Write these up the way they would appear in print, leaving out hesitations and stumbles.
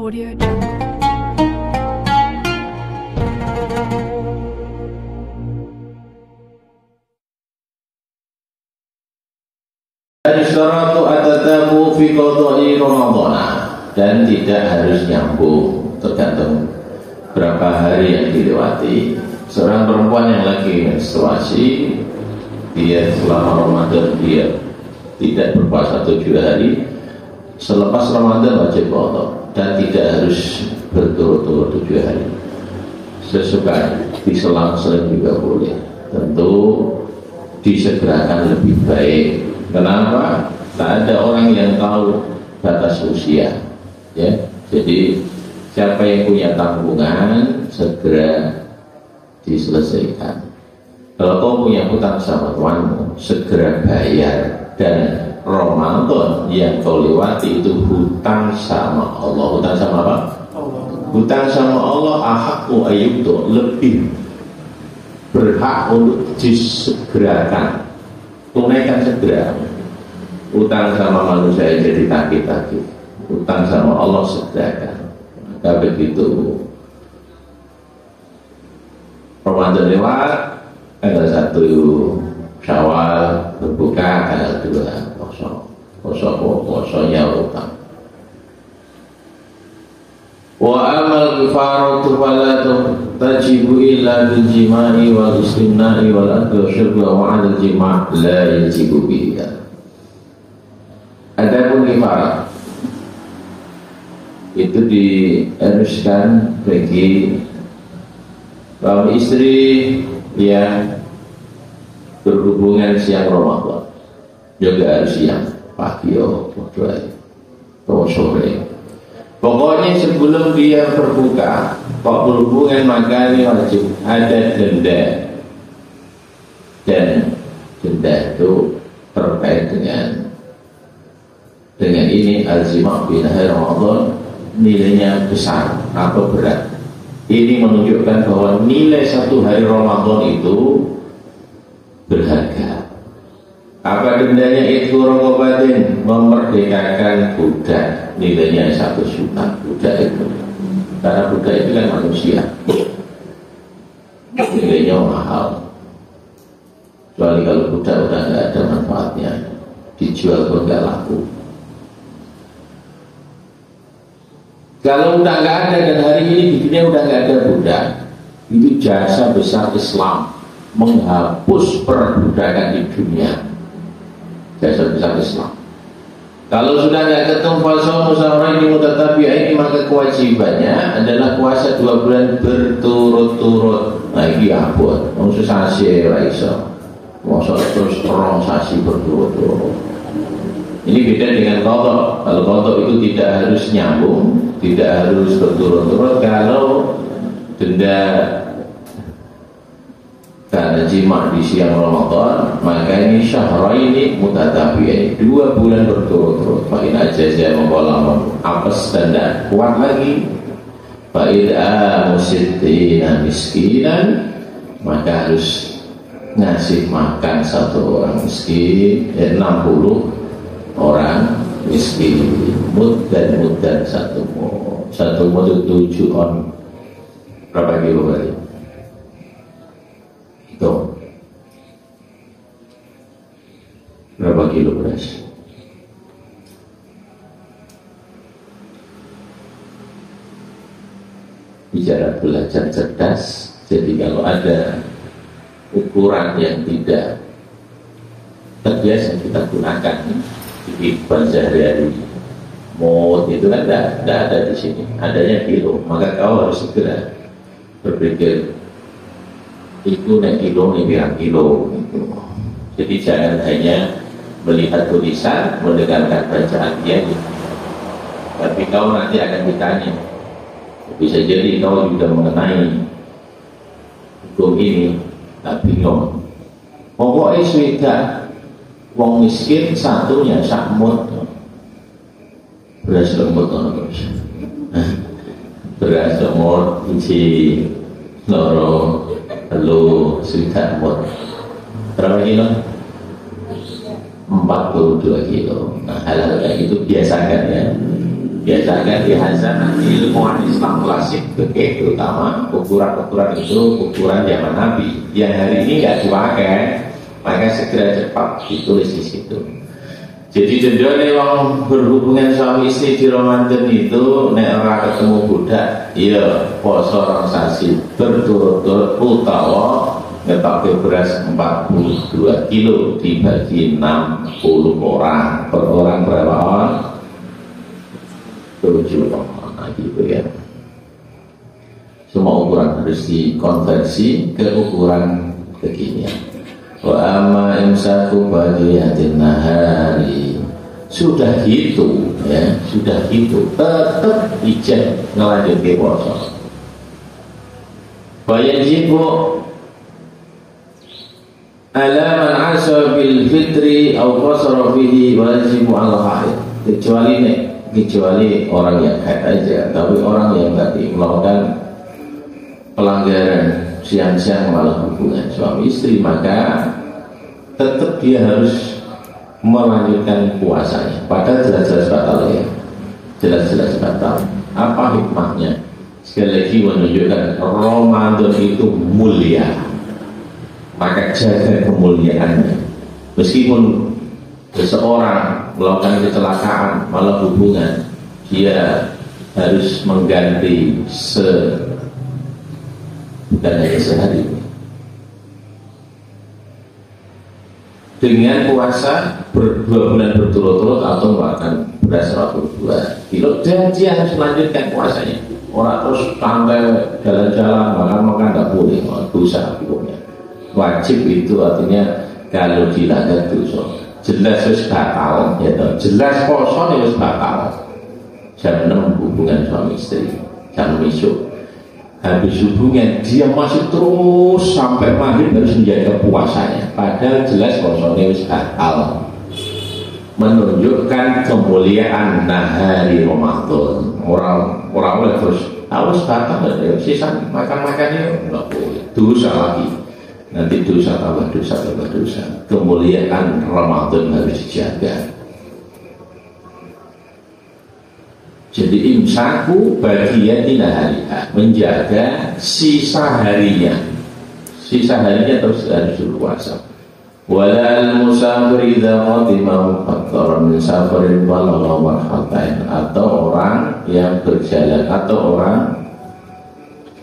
Audio Jungle. Al-Syaratu at-tatabu fi qada'i Ramadhan, dan tidak harus nyambung, tergantung berapa hari yang dilewati. Seorang perempuan yang lagi menstruasi, dia selama Ramadan dia tidak berpuasa 7 hari, selepas Ramadan wajib qada, dan tidak harus berturut-turut 7 hari. Sesuka diselang-seling juga boleh, tentu disegerakan lebih baik. Kenapa? Tak ada orang yang tahu batas usia, ya. Jadi siapa yang punya tanggungan segera diselesaikan. Kalau kau punya hutang sama tuanmu, segera bayar. Dan Ramadan yang kau lewati itu hutang sama Allah. Hutang sama apa? Allah. Hutang sama Allah ahakku ayyubdu, lebih berhak untuk disegerakan. Tunaikan segera. Utang sama manusia jadi tagih-tagih, utang sama Allah segerakan. Maka begitu Ramadan lewat, tanggal 1 Syawal berbuka, tanggal 2 posonya utang. Wa amal faratu falatu tajibu illa bil jima'i wal istimna'i wal akli wa syurbi wa 'ala al jima' la yajibu bihi. Adapun kifarat itu diharuskan bagi suami istri yang berhubungan siang Ramadan, juga harus siang, pagi atau sore. Pokoknya sebelum dia berbuka, kok berhubungan, maka ini wajib ada denda. Dan denda itu terkait dengan ini al-jima' fi nahar Ramadan, nilainya besar atau berat. Ini menunjukkan bahwa nilai 1 hari Ramadan itu berharga. Apa dendanya? Itu rokobatin, memerdekakan budak, nilainya 1 juta budak itu. Karena budak itu kan manusia, nilainya mahal. Kecuali kalau budak udah nggak ada manfaatnya, dijual pun nggak laku. Kalau udah nggak ada, dan hari ini di dunia udah nggak ada budak, itu jasa besar Islam menghapus perbudakan di dunia. Jasa besar Islam. Kalau sudah nggak ketemu falsafah musyawarah ini mutatabi'ain, maka kewajibannya adalah puasa 2 bulan berturut-turut. Nah ini abot, maksud sasi raiso, maksud terus terong sasi berturut-turut. Ini beda dengan qadha. Kalau qadha itu tidak harus nyambung, tidak harus berturut-turut. Kalau denda karena jima di siang Ramadan, maka ini syahraini mutatabi'ain, 2 bulan berturut-turut. Fa'in ajaza membawa apes dan tidak kuat lagi, fa'id'a musittina miskinan, maka harus ngasih makan 1 orang miskin, 60 orang miskin. Mud dan 1 mud itu 7 on berapa kilo berarti? Itu berapa kilo beras? Bicara belajar cerdas, jadi kalau ada ukuran yang tidak terbiasa kita gunakan di kehidupan sehari-hari, mod itu kan tidak ada di sini, adanya kilo. Maka kau harus segera berpikir itu nek kilo, nih bilang kilo gitu. Jadi jangan hanya melihat tulisan, mendengarkan bacaan dia gitu. Tapi kau nanti akan ditanya, bisa jadi kau juga mengenai hukum ini, tak bingung. Pokoknya sudah wong miskin satunya sakmut, beras lemut terus, beras lemut isi loro lu sudah mut berapa kilo? 42 kilo. Nah hal-hal kayak itu biasakan ya, Biasa kan di hazanah ilmuwan Islam klasik fikih terutama ukuran-ukuran itu ukuran zaman Nabi yang hari ini nggak dipakai, maka segera cepat ditulis di situ. Jadi dendone wong berhubungan suami istri di Ramadan itu nek ora ketemu budak ya poso rong sasi berturut-turut utawa ngetokke beras 42 kilo dibagi 60 orang, per orang berapa orang? 7 orang gitu ya. Semua ukuran harus dikonversi ke ukuran kekinian. Wa amma imsaku bagiyatin nahari, sudah gitu ya, sudah gitu tetap ijab ngelanjutke puasa. Wajibu ala man asa bil fitri aw qasara fihi wajibu al haid, kecuali orang yang haid aja, tapi orang yang tadi melakukan pelanggaran siang-siang malah hubungan suami istri, maka tetap dia harus melanjutkan puasanya. Padahal jelas-jelas batal ya, jelas-jelas batal. Apa hikmahnya? Sekali lagi menunjukkan Ramadan itu mulia, maka jaga kemuliaannya. Meskipun seseorang melakukan kecelakaan malah hubungan, dia harus mengganti bukan hanya sehari dengan puasa 2 bulan berturut-turut atau bahkan beras 42 kilo, dan dia harus melanjutkan puasanya. Orang terus santai jalan-jalan makan tidak boleh, dosa hukumnya. Wajib itu artinya kalau dilanggar dosa. Jelas wis batal, ya toh. Jelas poso wis batal. Jam 6 hubungan suami istri, jam besok habis hubungan dia masih terus sampai maghrib harus menjaga puasanya. Padahal jelas poso wis batal. Menunjukkan kemuliaan nahari Ramadan. Orang oleh terus harus batal, sisa makan-makannya nggak boleh, dosa lagi. Nanti dosa tambah dosa tambah dosa. Kemuliaan Ramadan harus dijaga. Jadi imsaku bagian hariha, menjaga sisa harinya. Sisa harinya terus harus berpuasa. Walal musafir idza qadima mufattaran min safarin balagha marhatain, atau orang yang berjalan atau orang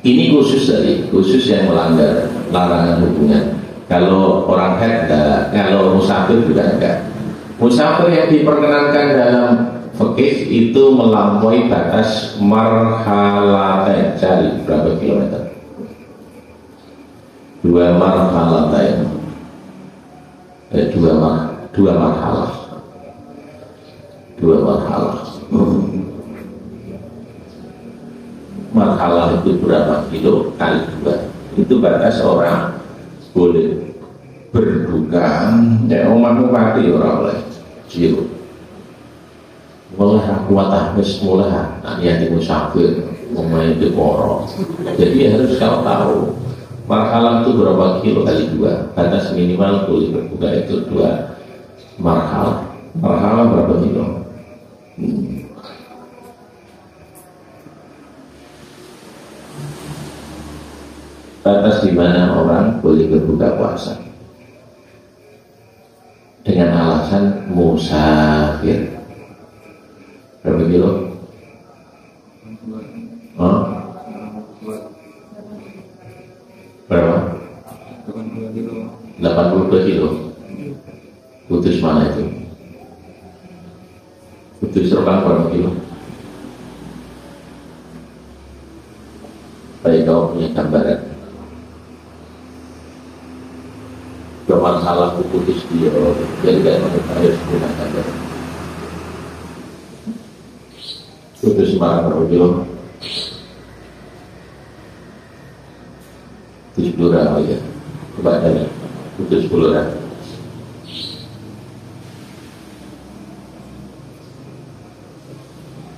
ini khusus yang melanggar larangan hubungan. Kalau orang haid enggak, kalau musafir juga enggak. Musafir yang diperkenankan dalam fikih itu melampaui batas marhalatain. Cari berapa kilometer? 2 marhalatain. 2 marhalah. 2 marhalah. Marhalah itu berapa kilo kali 2, itu batas orang boleh berbuka. Ya omahmu mati orang oleh jiru mulai aku watahmes mulai yang musafir mulai di koro. Jadi harus kau tahu marhalah itu berapa kilo kali 2, batas minimal boleh berbuka itu 2 marhalah. Marhalah berapa kilo? Batas di mana orang boleh berbuka puasa dengan alasan musafir. Berapa kilo? Oh? Berapa? 82 kilo. Putus mana itu? Putus terbang berapa kilo? Baik, kau punya gambaran. Jangan salah putus dia, jadi kayak harus menggunakan gambaran. Putus Semarang berapa kilo? 70 orang ya. Coba tanya, putus 10 orang.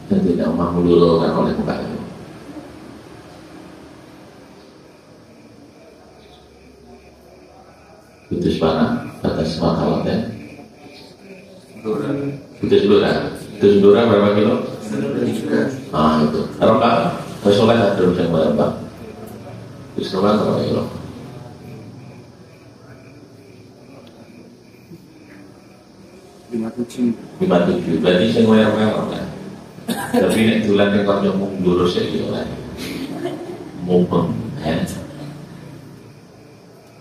Dan tidak mau dilolongkan oleh kembali. Putus mana? Batas makalah ya. Putus Blora berapa kilo? Ah itu. Rokah, sholat ada yang berapa? Sholat apa ya? 57. Berarti sing wayang-wayang kan. Tapi nek dolan ning kanca mundur sik yo lah. Mumpung kan.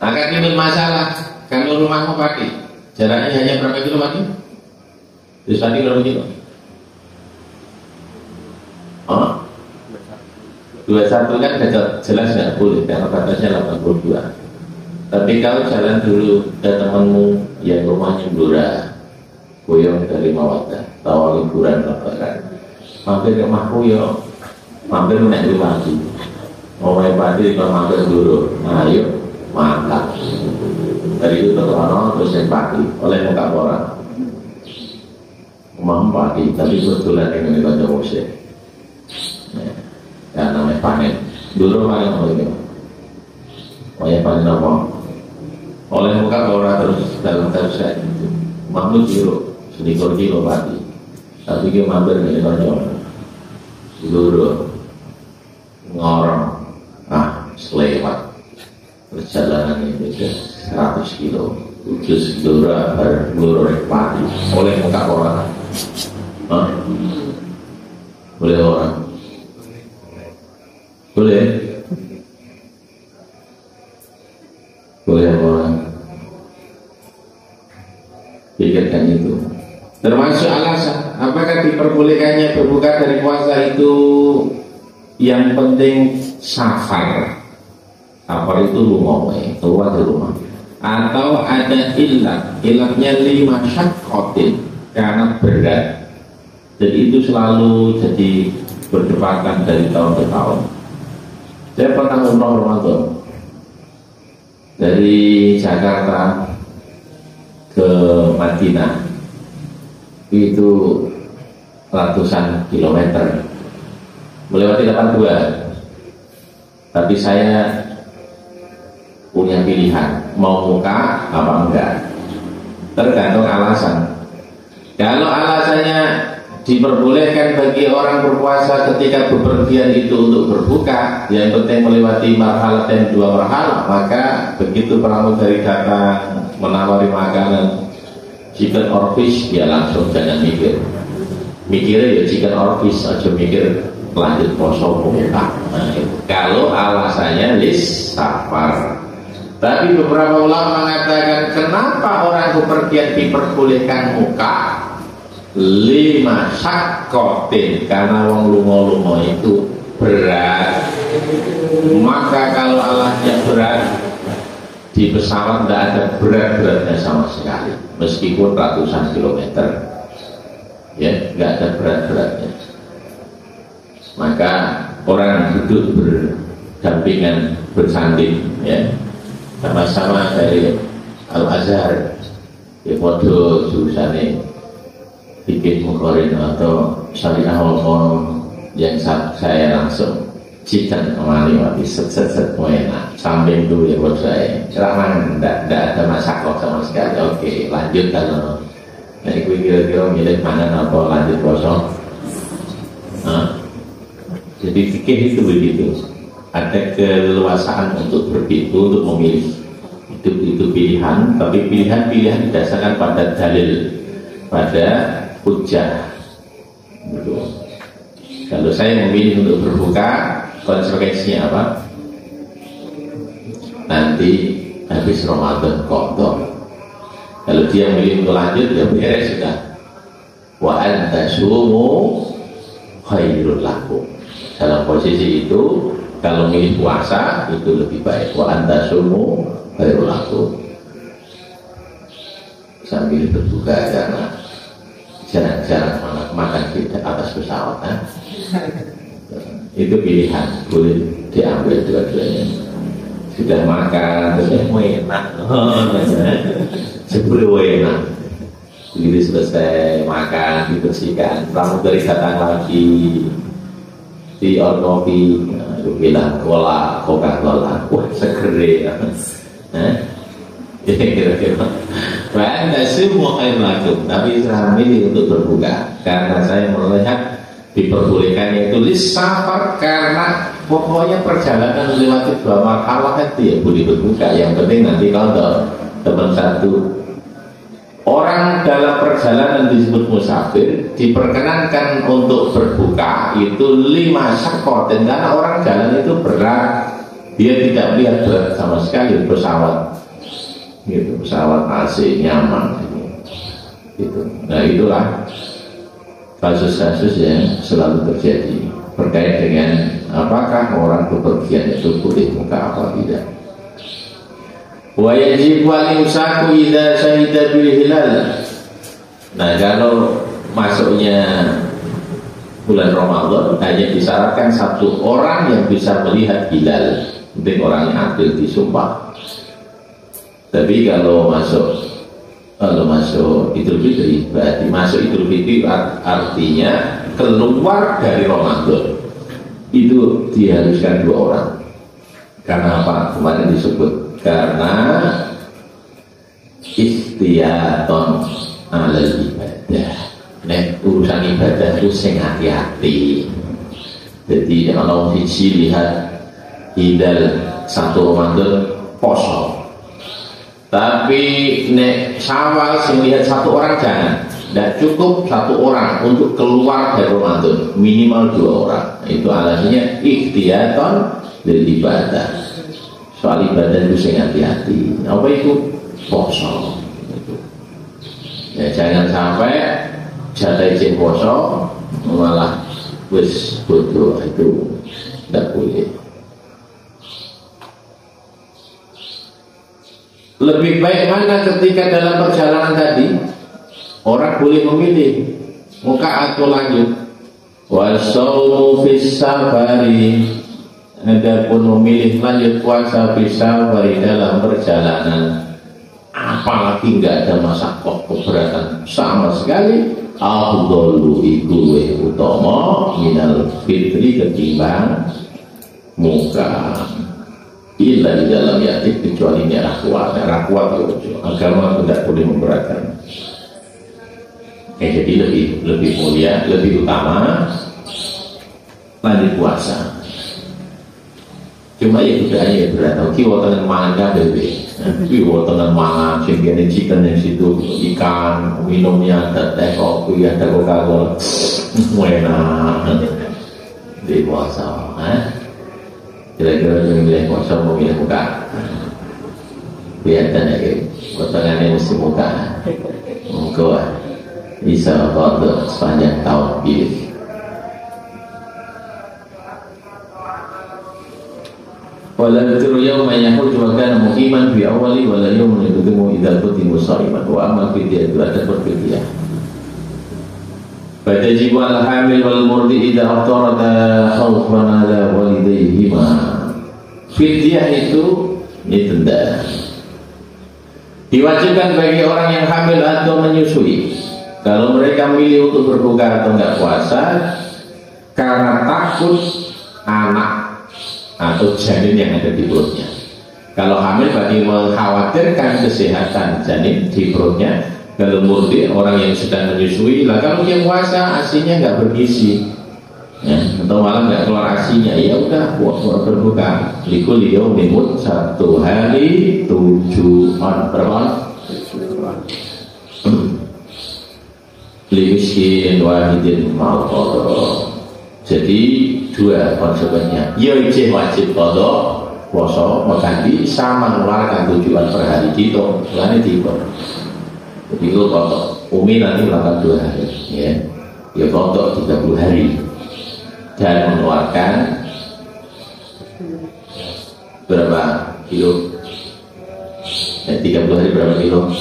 Akan timbul masalah kalau rumahmu pakai jaraknya hanya berapa kilo pakai? Terus tadi berapa kilo? Oh? 21 kan jelas nggak boleh karena batasnya 82. Tapi kalau jalan dulu ke temanmu yang rumahnya Blora, Boyong dari Mawadah, tawa liburan lebaran, mampir ke rumahku yo, mampir naik lagi, mau main padi kalau mampir dulu, nah yuk mantap. Dari itu terkenal terus yang padi oleh muka orang, mau padi tapi kebetulan ini kanca musik, ya namanya panen, dulu panen apa itu, mau yang panen apa? Oleh muka orang terus dalam terus saya, maklum biru. Sedikit kilo pati, tapi dia mampir dari kantor, seluruh ngorong, selewat perjalanan ini 100 kilo, khusus seluruh pati, oleh muka orang, boleh orang, boleh orang, pikirkan itu. Termasuk alasan apakah diperbolehkannya berbuka dari puasa itu yang penting safar. Safar itu rumah, keluar dari rumah. Atau ada ilatnya 5 syakotin karena berat. Jadi itu selalu jadi perdebatan dari tahun ke tahun. Saya pernah umroh Ramadan dari Jakarta ke Madinah. Itu ratusan kilometer melewati 82, tapi saya punya pilihan mau muka apa enggak, tergantung alasan. Kalau alasannya diperbolehkan bagi orang berpuasa ketika bepergian itu untuk berbuka, yang penting melewati marhalah dan 2 marhalah, maka begitu pramugari datang menawari makanan chicken or fish, dia langsung jangan mikirnya ya chicken or fish, aja mikir lanjut poso buka. Nah, kalau alasannya safar. Tapi beberapa ulama mengatakan kenapa orang bepergian diperbolehkan muka 5 syakotin, karena wong lungo-lungo itu berat. Maka kalau alatnya berat, di pesawat tidak ada berat-beratnya sama sekali, meskipun ratusan kilometer, ya nggak ada berat-beratnya. Maka orang duduk berdampingan, bersanding, ya sama-sama dari Al Azhar, ya foto jurusannya bikin mukorin atau syariah ngomong yang saya langsung chicken kemari mati set enak samping dulu ya buat saya ceramah tidak ada masalah sama sekali. Oke, lanjut. Kalau nanti kira-kira milih mana apa lanjut kosong. Jadi fikih itu begitu, ada keleluasaan untuk berpikir, untuk memilih. Itu pilihan, tapi pilihan didasarkan pada dalil, pada hujjah. Kalau saya memilih untuk berbuka, konsekuensinya apa? Nanti habis Ramadan kotor. Kalau dia memilih untuk lanjut, ya beres sudah. Wa antasumu khairul lakum. Dalam posisi itu, kalau milih puasa itu lebih baik. Wa antasumu khairul lakum. Sambil berbuka karena jarang-jarang makan di atas pesawat. Itu pilihan, boleh diambil dua-duanya. Sudah makan, terus enak, sebelum enak. Begitu selesai makan, dibersihkan, pramugari datang lagi, di on kopi, bilang Coca-Cola, wah segera. Kira-kira Anda semua air laku, tapi saya milih untuk berbuka karena saya melihat Diperbolehkannya itu safar karena pokoknya perjalanan melewati 2 marhalah itu ya boleh berbuka. Yang penting nanti kalau teman satu orang dalam perjalanan disebut musafir diperkenankan untuk berbuka itu 5 syakotin karena orang jalan itu berat, dia tidak melihat berat sama sekali. Pesawat gitu, pesawat AC nyaman gitu. Nah itulah kasus-kasus yang selalu terjadi terkait dengan apakah orang bepergian itu boleh buka apa tidak. Wa yajibu al-imsaku idza syahida bil hilal. Nah, kalau masuknya bulan Ramadan hanya disyaratkan 1 orang yang bisa melihat hilal, penting orangnya adil disumpah. Tapi kalau masuk Idul Fitri, berarti masuk Idul Fitri artinya keluar dari Ramadan itu diharuskan 2 orang. Karena apa? Kemarin disebut karena ikhtiyaton alal ibadah. Nek urusan ibadah itu sing hati-hati. Jadi kalau siji lihat hilal 1 Ramadan poso. Tapi nek Syawal sing lihat 1 orang jangan. Tidak cukup 1 orang untuk keluar dari Ramadan, minimal 2 orang. Itu alasannya ikhtiyaton lil ibadah. Soal ibadah itu sing hati-hati. Apa itu? Poso. Ya, jangan sampai jatah izin poso malah wis bodoh, itu tidak boleh. Lebih baik mana ketika dalam perjalanan tadi orang boleh memilih muka atau lanjut. Wasaumu fis safari, adapun memilih lanjut puasa fis safari dalam perjalanan, apalagi nggak ada masakoh keberatan sama sekali, afdalu iku utama minal fitri ketimbang muka. Illa di dalam yatik kecuali ini kuat agama tidak boleh memberatkan. Jadi lebih mulia, lebih utama lanjut puasa. Cuma ya budaya berat. Kiwa tenang mangan kabeh. Kiwa tenang mangan, sehingga chicken yang situ ikan, minumnya ada teh kopi, ada Coca-Cola, enak di puasa. Kira-kira memilih puasa memilih muka. Kelihatan ya, potongannya mesti muka. Muka bisa foto sepanjang tahun pilih. Wala yutiru yawma yahuj wa kana muqiman fi awali wala yawma yudimu idza kutimu shaiman wa amma fidyah itu ada berfidyah. Fatajibu al-hamil wal murdi idza aftarada khawfan ala walidayhima. Fidyah itu denda. Diwajibkan bagi orang yang hamil atau menyusui, kalau mereka memilih untuk berbuka atau enggak puasa karena takut anak atau janin yang ada di perutnya. Kalau hamil bagi mengkhawatirkan kesehatan janin di perutnya. Kalau murdi orang yang sedang menyusui, lah kalau dia puasa asinya nggak bergizi, ya, atau malah nggak keluar asinya, ya udah berbuka. Likul yaumin 1 hari 7 berapa? Limiskin wahidin mal qadha. Jadi 2 konsekuensinya. Ya wajib qadha puasa mengganti sama mengeluarkan tujuan per hari dihitung, lainnya dihitung. Jadi itu kontok Umi nanti melakukan 2 hari ya kontok 30 hari dan mengeluarkan berapa kilo? 30 hari berapa kilo?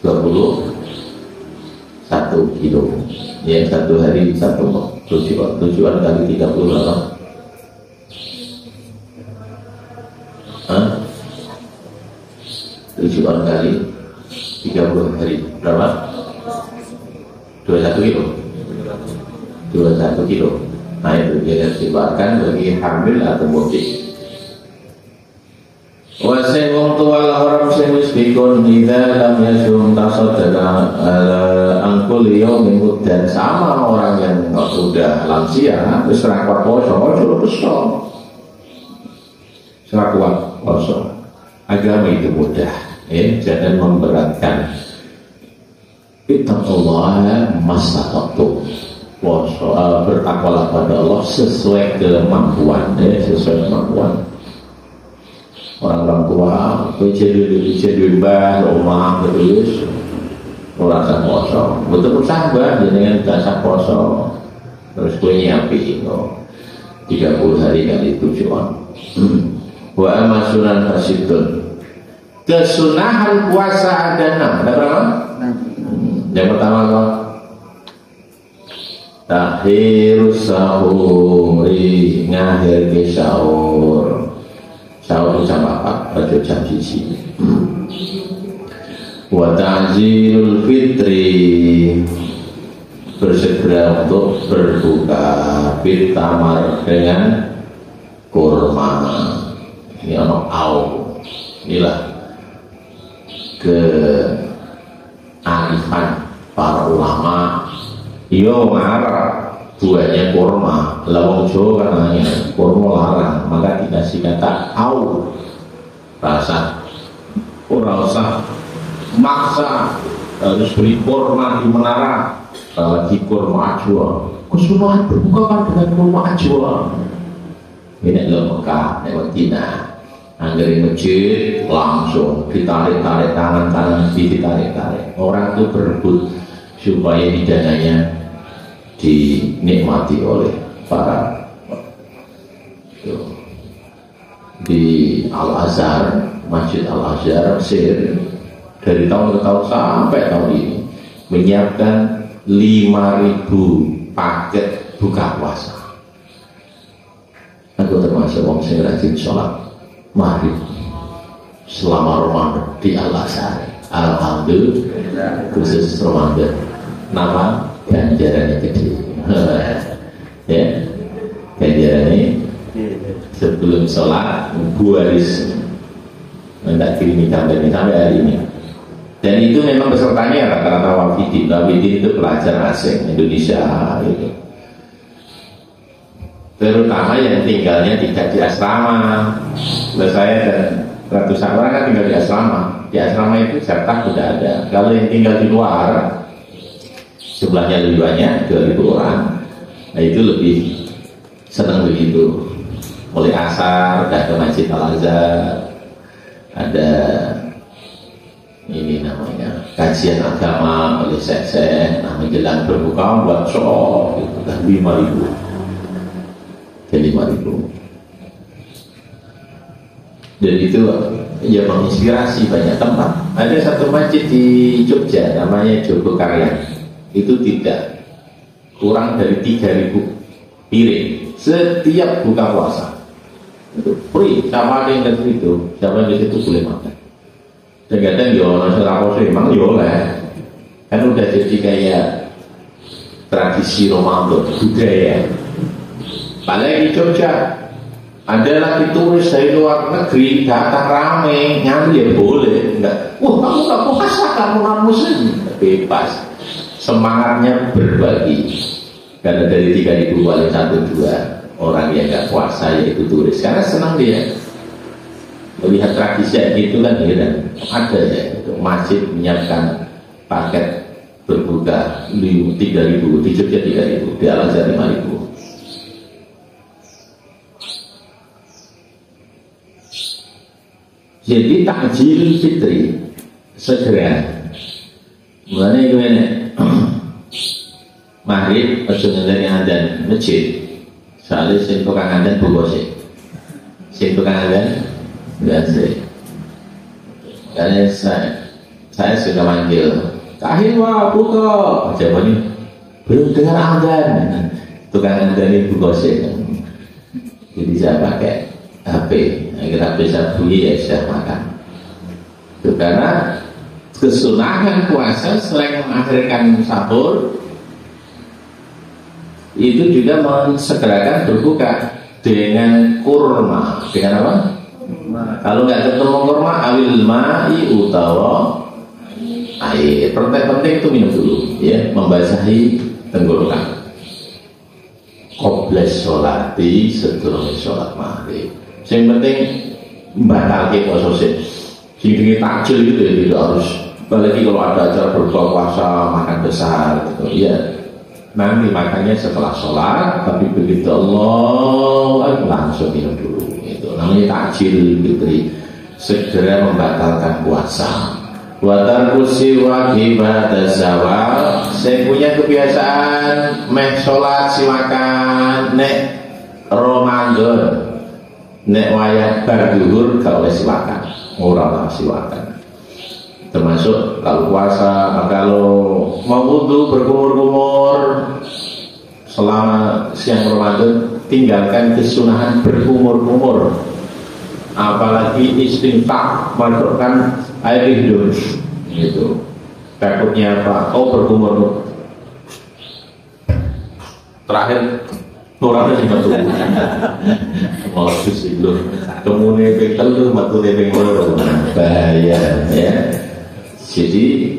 21 kilo. Yang 1 hari 1 tujuan kali 30 berapa? Tujuan kali 30 hari berapa? 21 kilo. 21 kilo. Nah itu dia dikeluarkan bagi hamil atau mudik. Wasai wong tua haram sing wis bikon idza lam yasum tasaddaqa ala beliau minggu dan sama orang yang sudah lansia terus kuat poso serah kuat poso. Agama itu mudah, jangan memberatkan. Ittaqullah mastata'tum. Bertakwalah pada Allah sesuai kemampuan, sesuai kemampuan. Orang tua, jadi mbah, rumah, terus orang sah poso, betul sabar dengan dasar poso, terus gue nyiapin 30 hari kali 7 on. Wa amasunan fasidun. Kesunahan puasa ada 6. Ada berapa? 6. Yang pertama apa? Takhirus sahuri, ngakhir ke sahur. Sahur jam 4, pada jam 1. Wa ta'jilul fitri, bersegera untuk berbuka bitamar dengan kurma. Ini ono au. Inilah kearifan para ulama. Yo ngarang buahnya kurma, lawang Jawa katanya kurma larang, maka dikasih kata au. Rasa ora usah maksa harus beli kurma di menara, lagi kurma ajwa. Kesunahan berbuka kan dengan kurma ajwa. Ini lo Mekah, lewat Medina. Anggere masjid langsung ditarik-tarik tangan ditarik-tarik. Orang itu berebut supaya hidangannya dinikmati oleh para di Al-Azhar, Masjid Al-Azhar Mesir dari tahun ke tahun sampai tahun ini menyiapkan 5.000 paket buka puasa. Aku termasuk orang yang rajin sholat maghrib selama Ramadan di Al-Azhar. Alhamdulillah, khusus Ramadan. Nama ganjarannya gede. Ya, ganjarannya sebelum sholat buaris hendak kirimi sampai hari ini. Dan itu memang pesertanya rata-rata wafidin. Wafidin itu pelajar asing Indonesia gitu. Terutama yang tinggalnya tidak di asrama. Saya dan ratusan orang kan tinggal di asrama. Di asrama itu jatah tidak ada. Kalau yang tinggal di luar, jumlahnya lebih banyak, 2.000 orang. Nah itu lebih senang begitu. Mulai asar, ada ke Masjid Al-Azhar, ada ini namanya kajian agama oleh seksen. Nah menjelang berbuka buat show itu kan 5.000. 5.000. Dan itu ya menginspirasi banyak tempat. Ada satu masjid di Jogja namanya Jogokaryan. Itu tidak kurang dari 3.000 piring setiap buka puasa. Itu free, siapa ada yang ke situ, siapa yang ke situ boleh makan. Dan kadang ya orang memang ya oleh. Kan udah jadi kayak tradisi Ramadan, budaya. Paling di Jogja ada lagi turis dari luar negeri datang rame nyari ya boleh, enggak? Wah kamu nggak puasa, kamu non muslim, bebas. Semangatnya berbagi. Karena dari 3.000 paling 1-2 orang yang nggak puasa yaitu turis, karena senang dia melihat tradisi itu kan heran. Ada ya itu masjid menyiapkan paket berbuka 3.000 di Jogja 3.000 di Al-Azhar 5.000. Jadi takjil fitri segera. Mulanya gimana? Maghrib pesunan dari adzan masjid. Soalnya sing tukang adzan buka sih. Sing tukang adzan enggak sih. Karena saya sudah manggil. Kahilwa buka. Jawabannya belum dengar adzan. Tukang adzan ini buka sih. Jadi saya pakai HP, agar bisa bunyi ya sudah makan. Itu karena kesunahan puasa selain mengakhirkan sahur, itu juga mensegerakan berbuka dengan kurma. Dengan apa? Kalau nggak ketemu kurma, awil ma'i utawa air. Penting itu minum dulu, ya, membasahi tenggorokan. Qobles sholati sedurunge sholat maghrib. Yang penting batalke poso sih. Jadi takjil gitu ya, tidak harus. Apalagi kalau ada acara berbuka puasa makan besar gitu, ya. Nanti makannya setelah sholat, tapi begitu Allah langsung minum dulu. Itu namanya takjil fitri. Segera membatalkan puasa. Watar kursi wajibat zawal. Saya punya kebiasaan meh sholat silakan nek Ramadan, nek wayah bar duhur gak oleh silakan, ora silakan. Termasuk kalau puasa, kalau mau wudu berkumur-kumur selama siang Ramadan, tinggalkan kesunahan berkumur-kumur. Apalagi istighfar, masukkan air hidup gitu. Takutnya apa? Oh berkumur. Terakhir orang sing metu. Maksud sih lho. Kemune ping telu metune ping loro. Bahaya ya. Jadi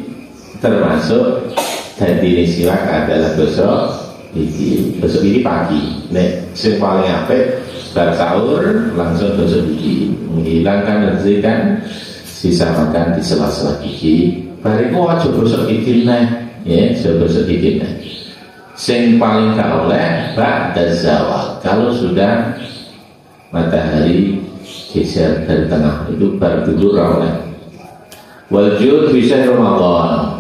termasuk dadi siwak adalah besok ini pagi. Nek sing paling apik bar sahur langsung gosok gigi, menghilangkan membersihkan sisa makan di sela-sela gigi. Bariku aja gosok gigi neh, ya, gosok gigi neh. Sing paling gak oleh ba'da zawal, kalau sudah matahari geser dari tengah, itu baru dulu oleh. Wajud bisa Ramadan.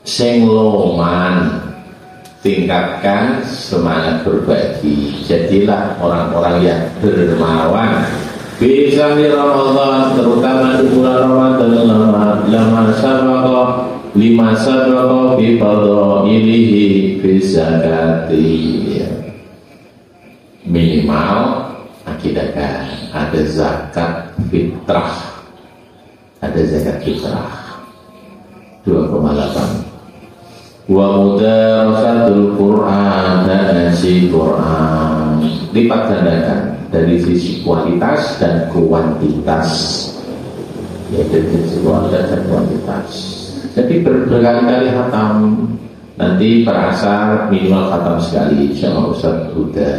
Sing loman, tingkatkan semangat berbagi. Jadilah orang-orang yang dermawan. Bisa di Ramadan, terutama di bulan Ramadan, lama sabaqah bi fadhailihi fi zakati. Minimal akidahkan ada zakat fitrah. Ada zakat fitrah 2,8. Wa mudarasatul Quran dan ngaji Quran, lipat gandakan dari sisi kualitas dan kuantitas, ya, dari sisi kualitas dan kuantitas. Jadi berkali-kali khatam, nanti perasaan minimal khatam sekali sama Ustaz Huda.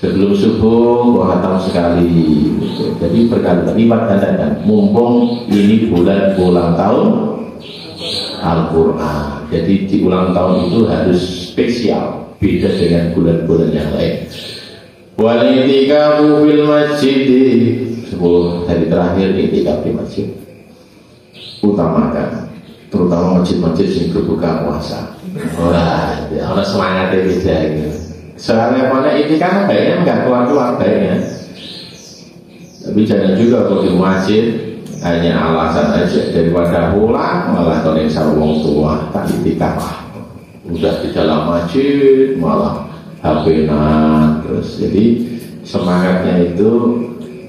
Sebelum subuh khatam sekali gitu. Jadi berkali-kali lipat gandakan, mumpung ini bulan ulang tahun Al-Quran. Jadi di ulang tahun itu harus spesial, beda dengan bulan-bulan yang lain. Wal i'tikafu fil masjid, 10 hari terakhir i'tikaf di masjid. Utamakan, terutama masjid-masjid yang berbuka puasa. Wah, orang semangatnya beda gitu. Soalnya mana i'tikaf baiknya enggak keluar-keluar baiknya. Tapi jangan juga kalau di masjid hanya alasan aja, daripada pulang malah kalau sarung tua tak i'tikaf. Udah di dalam masjid malah HP-nan terus. Jadi semangatnya itu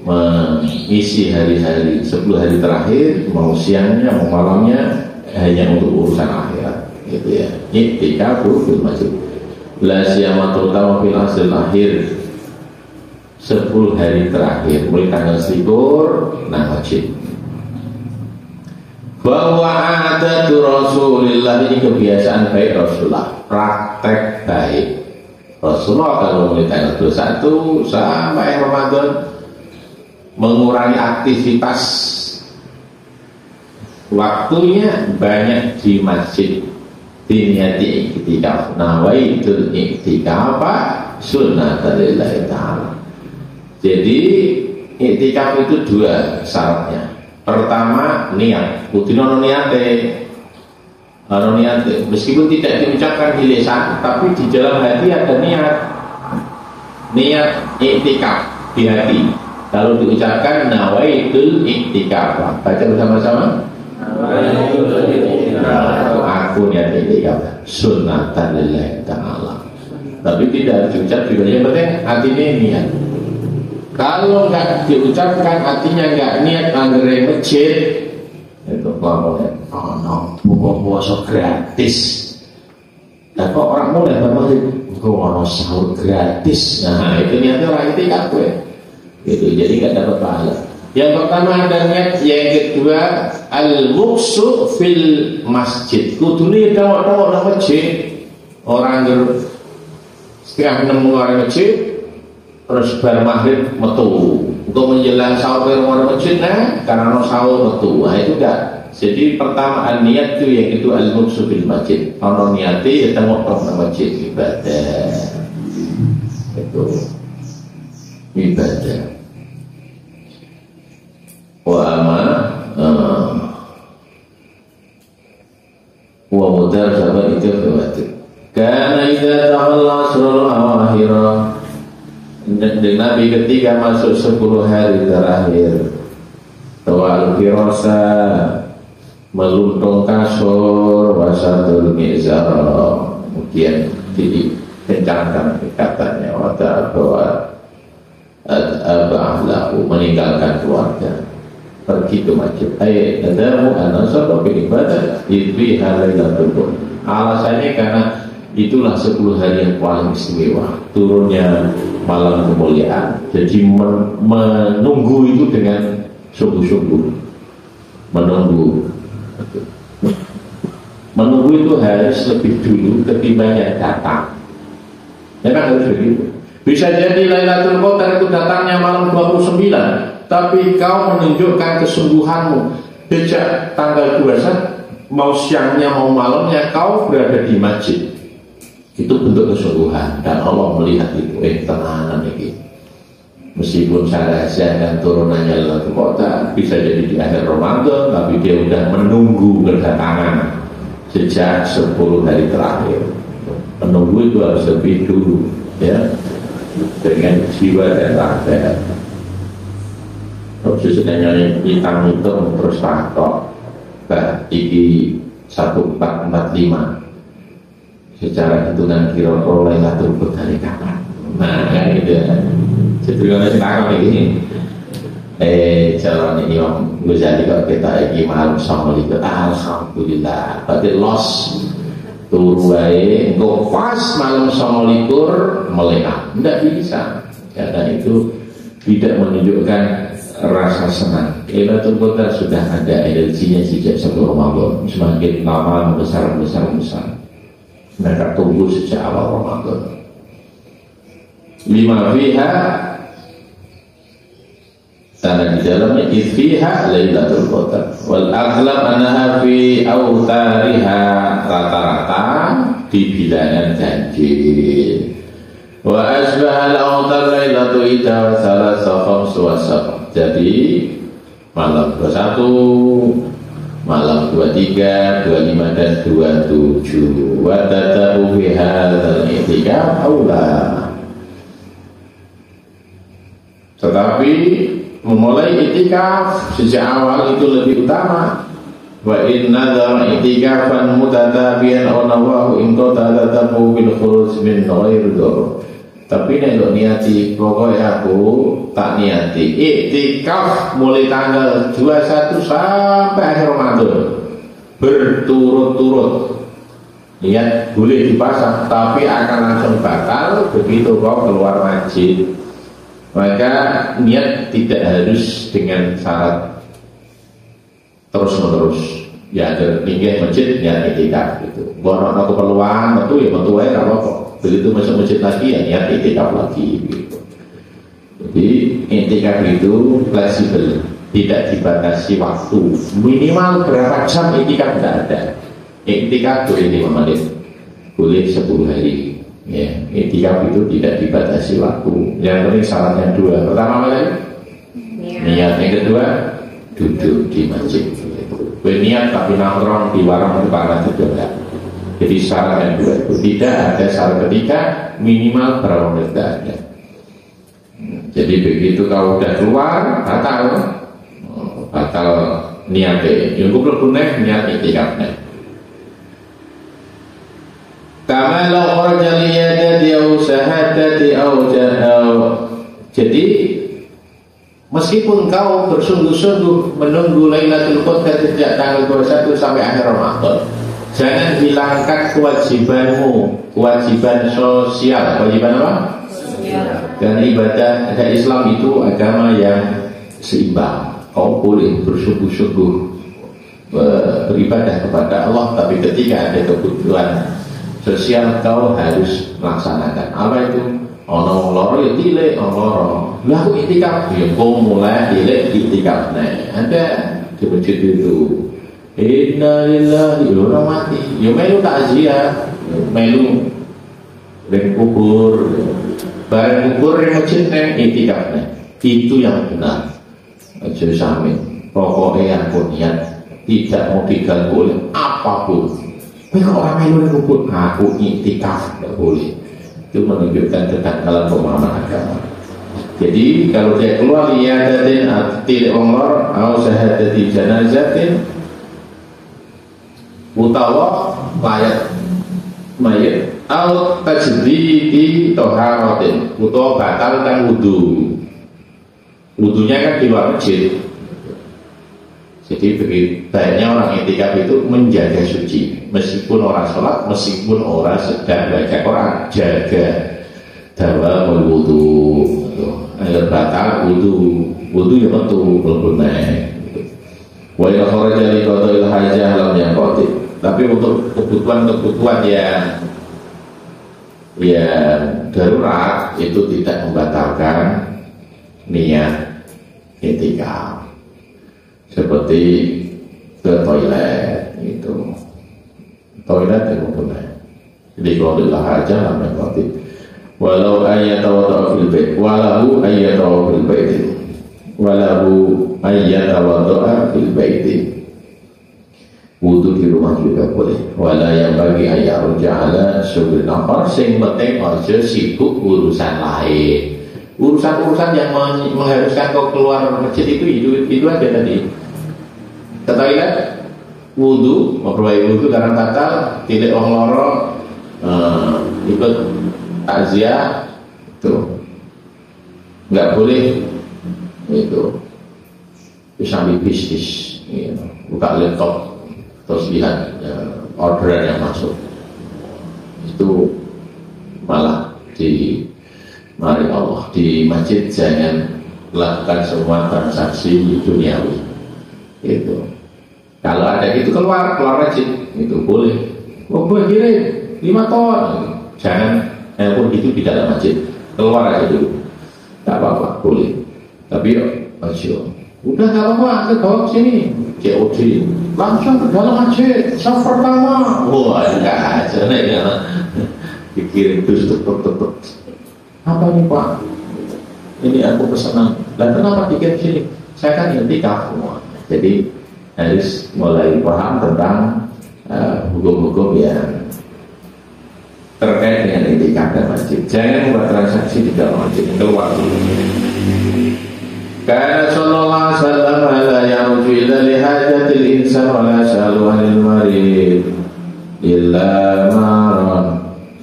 mengisi hari-hari 10 hari terakhir, mau siangnya mau malamnya hanya untuk urusan akhirat gitu ya. I'tikaf di masjid. La siyama terutama fil asril akhir, 10 hari terakhir mulai tanggal 11 nang masjid. Bahwa ada Rasulullah, ini kebiasaan baik Rasulullah, praktek baik Rasulullah. Kalau mulai tanggal 21 sampai Ramadan mengurangi aktivitas, waktunya banyak di masjid. Diniati i'tikaf, nawaitul i'tikaf sunnatan lillahi ta'ala. Jadi i'tikaf itu 2 syaratnya. Pertama niat, kudino niate, meskipun tidak diucapkan di lisan, tapi di dalam hati ada niat. Niat i'tikaf di hati. Kalau diucapkan nawaitul i'tikaf, baca bersama-sama. Aku niat i'tikaf sunnatan lillahi ta'ala. Tapi tidak diucap juga, yang penting hatinya niat. Kalau nggak diucapkan artinya nggak niat anggere masjid itu pokoknya buka puasa gratis. Nah kok orang mulai masjid kok sahur gratis. Nah itu niatnya orang i'tikaf gitu. Jadi nggak dapat pahala. Yang pertama ada niat, yang kedua al-muksu fil masjid. Kudune dawak-dawak nang masjid. Orang setengah 6 keluar masjid, terus bar maghrib metu. Untuk menjelang sahur keluar masjid, karena sahur metu. Nah itu enggak. Jadi pertama niat itu, yang kedua al-muksu fil masjid. Kalau niati ya tengok nang masjid ibadah. Itu ibadah. Wa ama wa mudar sahabat itu khawatir. Karena idza tawalla asrul awakhirah, dan Nabi ketika masuk 10 hari terakhir, tawal firasa, meluntung kasur, wasatul mizar, kemudian dikencangkan katanya, wata bahwa abahlahu, meninggalkan keluarga, pergi ke masjid. Nadamu anasar beribadah idwi halailatul qadar. Alasannya karena itulah 10 hari yang paling istimewa, turunnya malam kemuliaan. Jadi menunggu itu dengan sungguh-sungguh. Menunggu itu harus lebih dulu ketimbang yang datang. Memang harus begitu. Bisa jadi Lailatul Qadar itu datangnya malam 29, tapi kau menunjukkan kesungguhanmu sejak tanggal 21, mau siangnya mau malamnya kau berada di masjid. Itu bentuk kesungguhan, dan Allah melihat itu. Tenanan ini, meskipun saya rahasiakan turunannya Lailatul Qadar, bisa jadi di akhir Ramadan, tapi dia sudah menunggu kedatangan sejak 10 hari terakhir. Menunggu itu harus lebih dulu, ya, dengan jiwa dan raga. Khususnya hitam-hitam terus takut, iki 1445. Secara hitungan kira-kira Lailatul Qadar kapan? Nah, kan gitu ya. Jadi kalau sekarang ini, calon ini Imam Ghazali kok kita iki malam sama itu, alhamdulillah. Berarti los turu wae, engko pas malam 29 melekah. Tidak bisa, karena itu tidak menunjukkan rasa senang. Lailatul Qadar sudah ada energinya sejak sebelum Ramadan, semakin lama membesar. Mereka tunggu sejak awal Ramadan. 5 fiha, karena di dalamnya fiha Lailatul Qadar. Wal aghlab annaha fi awtariha, rata-rata di bilangan ganjil. Wa asbah al-awtar Lailatul Ida wa thalatha khamsu wa sab'a. Jadi malam 21, malam 23, 25 dan 27. Wa tatabu fi hadzal i'tikaf aula. Tetapi memulai i'tikaf sejak awal itu lebih utama. Wa in nadzara i'tikafan mutatabiyan aw nawahu in tatabu bil khuruj min ghairi dhur. Tapi nek niati pokoknya aku tak niati iktikaf mulai tanggal 21 sampai akhir Ramadan berturut-turut. Niat boleh dipasang, tapi akan langsung batal begitu kau keluar masjid. Maka niat tidak harus dengan syarat terus-menerus. Ya ada tinggi masjid niat iktikaf gitu. Kalau ada keperluan metu ya metu aja apa-apa. Begitu masuk masjid lagi ya niat iktikaf lagi gitu. Jadi iktikaf itu fleksibel, tidak dibatasi waktu. Minimal berapa jam iktikaf tidak ada. Iktikaf boleh 5 menit, boleh 10 hari. Ya, iktikaf itu tidak dibatasi waktu. Yang penting syaratnya 2. Pertama apa tadi? Niat. Yang kedua duduk di masjid. Niat tapi nongkrong di warung depan masjid juga. Jadi syarat yang 2 itu tidak ada syarat ketiga, minimal berapa menit tidak ada. Jadi begitu kau udah keluar batal niatnya. Yang kumpul-kumpul niat iktikafnya. Kama law kharaja liyadati aw syahadati aw jadi meskipun kau bersungguh-sungguh menunggu Lailatul Qadar sejak tanggal 21 sampai akhir Ramadan, jangan hilangkan kewajibanmu, kewajiban sosial. Kewajiban apa? Sosial. Dan ibadah Islam itu agama yang seimbang. Kau boleh bersungguh-sungguh beribadah kepada Allah, tapi ketika ada kebutuhan sosial kau harus melaksanakan. Apa itu? Ono loro ya tilek, ono lah aku itikaf ya kau mulai tilek itikaf. Nah, ada di masjid itu innalillahi orang mati ya melu takziah, melu dan kubur, bareng kubur yang masjid neng itikaf. Nah, itu yang benar. Aja sami pokoknya aku niat tidak mau diganggu oleh apapun. Kalau orang melu kubur aku itikaf tidak boleh. Itu menunjukkan kedangkalan pemahaman agama. Jadi kalau dia keluar liyadatin tidak umur atau syahadati janazatin utawa layat mayit atau tajdidi toharatin utawa batalkan wudu. Wudunya kan di luar masjid. Jadi baiknya orang itikaf itu menjaga suci, meskipun orang sholat, meskipun orang sedang baca Quran, jaga dawa wudu. Agar batal wudu yang tentu berguna. Wa ila kharaja li qada'il hajah lam yaqati. Tapi untuk kebutuhan yang darurat itu tidak membatalkan niat itikaf. Seperti ke toilet itu, toilet yang boleh. Jadi kalau tidak aja namanya berarti. Walau ayyatawadda fil bait, walau ayyatawadda fil bait, walau ayyatawadda fil bait. Wudu di rumah juga boleh. Wala yang bagi ayat ja'ala syukur nafar, sing penting aja sibuk urusan lain. Urusan-urusan yang mengharuskan kau keluar masjid itu aja tadi. Ke toilet, wudu, memperbaiki wudu karena batal, tidak orang loro, ikut takziah, itu nggak boleh, itu sambil bisnis, buka laptop terus lihat orderan yang masuk, itu malah mari Allah di masjid jangan lakukan semua transaksi duniawi. Itu kalau ada itu keluar masjid itu boleh. Oh boleh kirim 5 ton. Jangan pun itu di dalam masjid, keluar aja dulu. Tak apa-apa boleh. Tapi aja. Udah nggak apa-apa, ke bawah sini. COD langsung ke dalam masjid. Saf pertama. Wah enggak aja nih ya. Dikirim terus tetep. Apa ini Pak? Ini aku pesanan. Lah kenapa dikirim sini? Saya kan itikaf semua. Jadi harus mulai paham tentang hukum-hukum yang terkait dengan itikaf dan masjid. Jangan membuat transaksi di dalam masjid. Keluar. Karena sallallahu alaihi wasallam la yarju illa li hajatil insan wa la sa'alu 'anil marid illa maran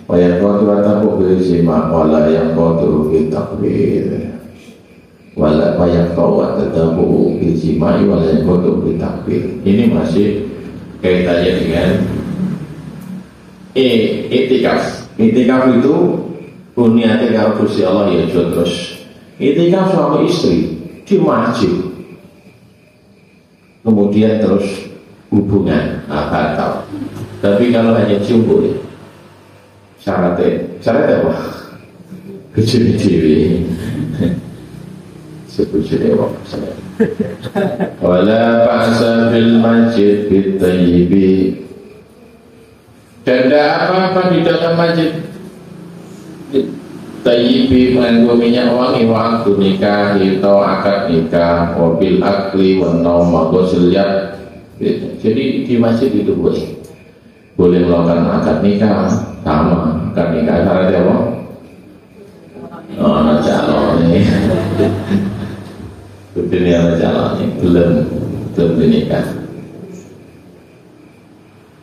wa yaqatu wa taqbil sima wa la yaqatu bi takbir wala payak kawat tetapu bijimai wala kodok ditakbir. Ini masih kaitannya dengan itikaf. Itikaf itu niatnya kalau Gusti Allah ya terus. Itikaf suami istri di masjid, kemudian terus hubungan batal. Tapi kalau hanya cium boleh. Syaratnya apa? Kecil-kecil. Setuju dewa saya. Wala ba'sa fil masjid bitayyibi. Dan tidak apa-apa di dalam masjid tayyibi mengandung minyak wangi waktu nikah atau akad nikah, mobil akli, wanau magosel yad. Jadi di masjid itu boleh melakukan akad nikah sama akad nikah karena dewa. Oh, calon ini. Dunia jalannya belum menikah.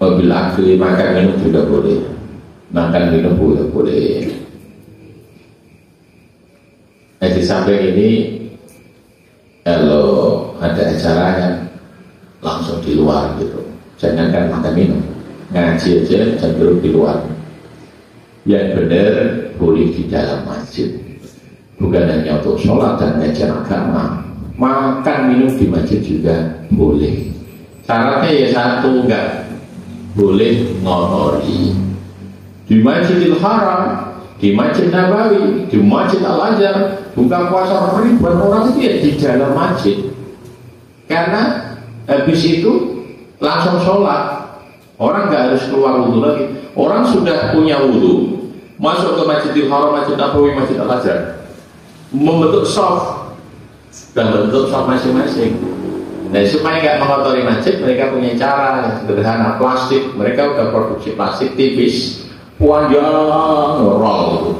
Mobil akli makan minum juga boleh, makan minum boleh. Di samping ini kalau ada acara yang langsung di luar gitu, jangan kan makan minum, ngaji aja cenderung di luar. Yang benar boleh di dalam masjid, bukan hanya untuk sholat dan ngajar agama. makan minum di masjid juga boleh. Syaratnya ya satu, enggak boleh ngotori. Di Masjidil Haram, di Masjid Nabawi, di Masjid Al-Azhar, buka puasa ribuan orang itu ya di dalam masjid. Karena habis itu langsung sholat, orang nggak harus keluar wudhu lagi. Orang sudah punya wudhu, masuk ke Masjidil Haram, Masjid Nabawi, Masjid Al-Azhar, membentuk shaf dan bentuk shaf masing-masing. Nah, supaya nggak mengotori masjid, mereka punya cara yang sederhana. Plastik, mereka udah produksi plastik tipis, panjang, roll,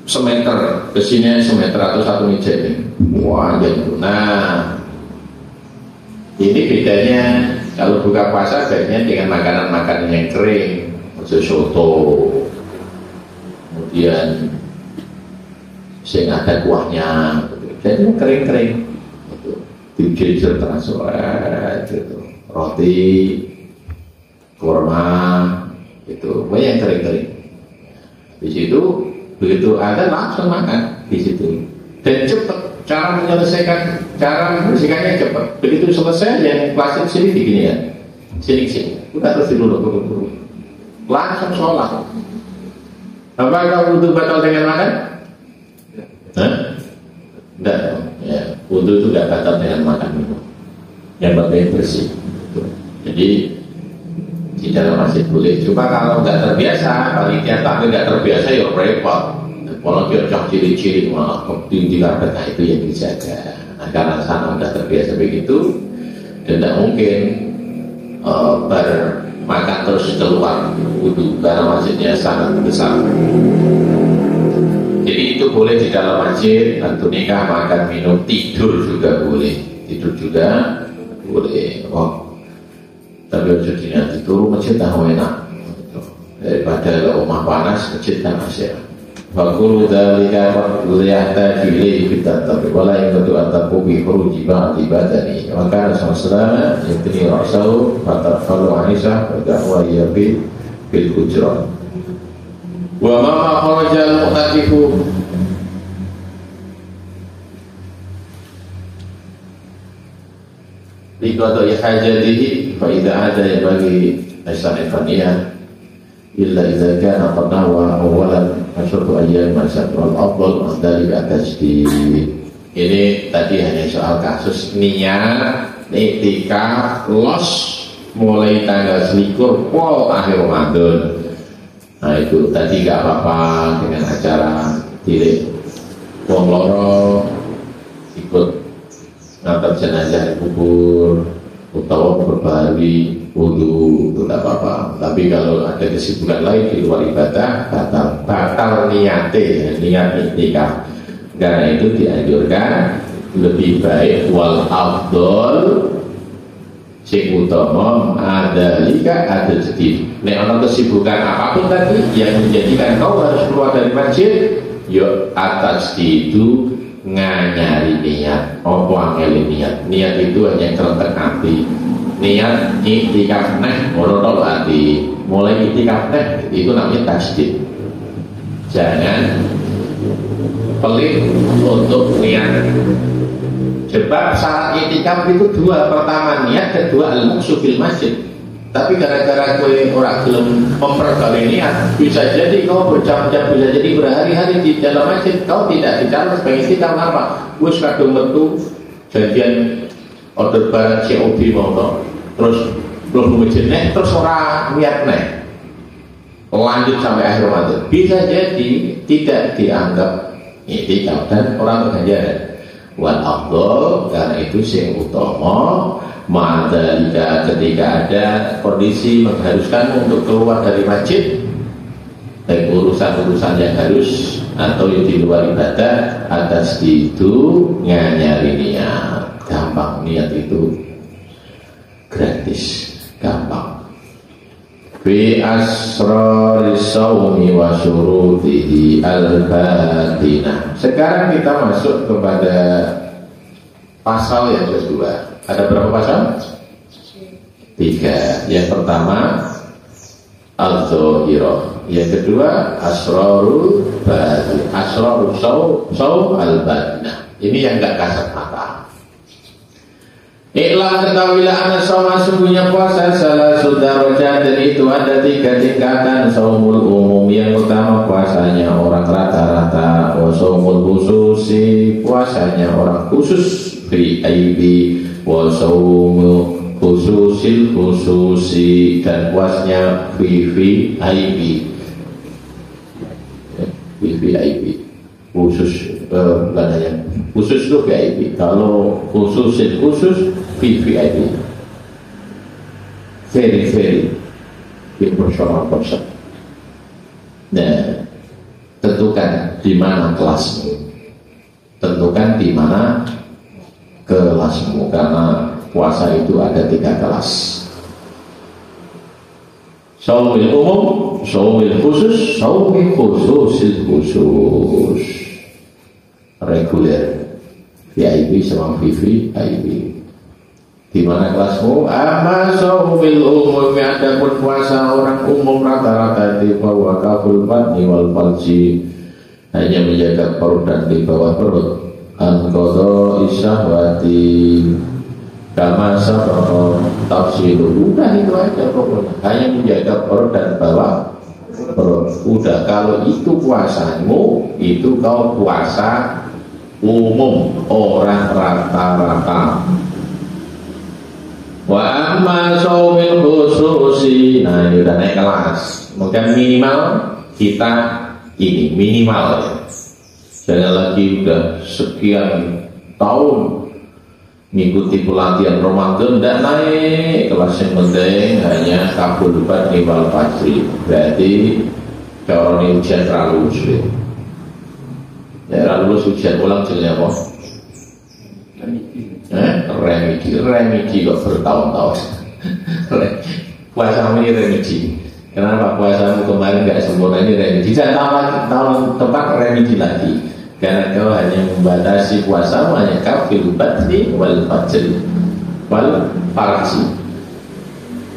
semeter, kesini semeter atau 1 meja ini, panjang. Nah, ini bedanya kalau buka puasa bedanya dengan makanan-makanan yang kering, soto, kemudian sing ada kuahnya, jadi kering-kering. Dijejer transfer gitu, roti, kurma, itu banyak yang kering-kering. Di situ begitu ada langsung makan di situ dan cepat. Cara membersihkannya cepat. Begitu selesai yang plastik sini begini ya, sini, udah terus dulu, langsung sholat. Apakah wudhu batal dengan makan? Enggak, ya. Wudhu itu tidak batal dengan makan minum. Yang penting bersih. Jadi di dalam masjid boleh. Cuma kalau nggak terbiasa, panitia takmir nggak terbiasa, ya repot. Kalau dia ciri-ciri malah tinggi karpet, nah itu yang dijaga. Nah, karena sana udah terbiasa begitu, dan tidak mungkin bermakan terus keluar wudhu karena masjidnya sangat besar. Jadi itu boleh di dalam masjid, tentu nikah, makan, minum, tidur juga boleh. Tidur juga boleh. Oh, tapi harus nanti turun masjid tahu enak. Daripada rumah panas, masjid kan masih. Fakulu dalika liyahta ilaihi bitattab wala yaqdu at-taqubi khuruji ba'di badani. Maka Rasulullah yatni ra'sahu fataqalu Aisyah wa da'wa yabil bil hujrat. Wa ma kharajal mu'takifu liqada'i hajatihi fa idza ada bagi asanifaniyah illa idza kana qad nawa awalan asyru ayyam masyarul afdal dari tajdid. Ini tadi hanya soal kasus niat iktikaf los mulai tanggal 21 pol akhir Ramadan. Nah itu tadi gak apa-apa dengan acara tilik wong loro ikut ngantar jenazah di kubur atau berbahagia wudhu, itu gak apa-apa. Tapi kalau ada kesibukan lain di luar ibadah, batal niat iktikaf. Karena itu dianjurkan lebih baik wal afdol sing utama ada lika ada sedih. Nek ana kesibukan apapun tadi yang menjadikan kau harus keluar dari masjid, yo atas itu nganyari niat. Apa angel niat? Niat itu hanya kerentek hati. Niat iktikaf neh ora hati. Mulai iktikaf neh itu namanya tasdid. Jangan pelit untuk niat. Sebab syarat iktikaf itu dua, pertama niat, kedua al-muqsu fil masjid. Tapi gara-gara kowe ora gelem memperbarui niat, bisa jadi kau berjam-jam, bisa jadi berhari-hari di dalam masjid, kau tidak dicatat sebagai iktikaf apa? Wis kadung metu janjian order barang COB mau terus masjid neh terus ora niat neh. Lanjut sampai akhir Ramadan. Bisa jadi tidak dianggap iktikaf dan orang berganjaran. Wal afdol karena itu yang utama ma'adalika ketika ada kondisi mengharuskan untuk keluar dari masjid, baik urusan-urusan yang harus atau yang di luar ibadah, atas itu nyari niat. Gampang, niat itu gratis, gampang. Fi asrari sawmi wa syurutihi al-batinah. Sekarang kita masuk kepada pasal yang kedua. Ada berapa pasal? 3. Yang pertama al-zahirah. Yang kedua asrarul batin. Asrarul saw al-batinah. Ini yang enggak kasat mata. Iklam ketahuilah anak soma sungguhnya puasa salah darajat, dan itu ada 3 tingkatan. Saumul umum, yang pertama puasanya orang rata-rata. Wa saumul khususi, puasanya orang khusus. VIP. Wa saumul khususil khususi, dan puasnya VIP. VIP khusus, bukan hanya khusus itu VIP. Kalau khususin khusus VIP, very personal person. Nah, tentukan di mana kelasmu, tentukan di mana kelasmu, karena puasa itu ada 3 kelas. Saumil umum, saumil khusus, saumil khususil khusus. Reguler, VIP sama VIP. Di mana kelasmu? Amma saumil umum, ada pun puasa orang umum rata-rata di bawah kaful batni wal falji, hanya menjaga perut dan di bawah perut. An-qadha isyahwati kama sabara tafsilu, udah itu aja pokoknya, hanya menjaga perut dan bawah perut. Udah, kalau itu puasamu, itu kau puasa umum, orang rata-rata. Wa amma saumil khususi, nah ini udah naik kelas. Mungkin minimal kita ini minimal ya. Jangan lagi udah sekian tahun mengikuti pelatihan Ramadan, tidak naik kelas. Yang penting hanya kabul batni wal fajri. Berarti kalau ini ujian terlalu sulit. Daerah lulus ujian ulang jenisnya apa? Remedi kok bertahun-tahun. Puasamu ini remedi. Kenapa puasamu kemarin nggak sempurna, ini remedi. Jangan tahun depan remedi lagi. Karena kau hanya membatasi puasamu hanya kafil batni wal fajri wal farji.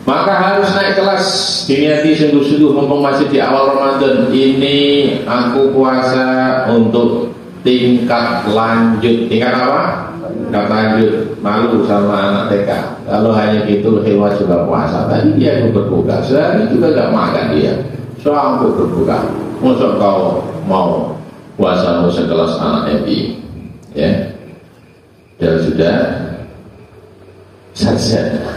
Maka harus naik kelas, diniati sungguh-sungguh mumpung masih di awal Ramadan. Ini aku puasa untuk tingkat lanjut. Tingkat apa? Tingkat lanjut. Malu sama anak TK. Kalau hanya gitu hewan juga puasa. Tadi dia ikut berbuka, sehari juga gak makan dia. Sampai berbuka. Masa kau mau puasamu sekelas anak MI? Ya, dan sudah sarjana.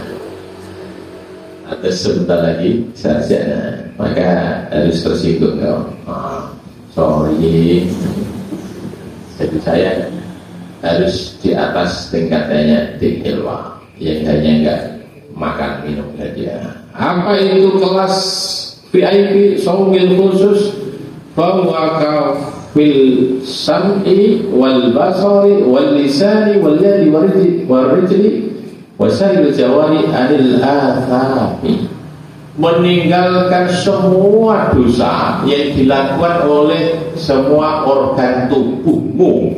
Ada sebentar lagi sarjana, maka harus tersinggung kau. Sorry, jadi saya harus di atas tingkatannya di ilmu, yang hanya enggak makan minum saja. Apa itu kelas VIP saumil khusus? Bahwa kau fil sam'i wal basari wal lisani wal yadi wal rijli wasail jawari anil athami, meninggalkan semua dosa yang dilakukan oleh semua organ tubuhmu.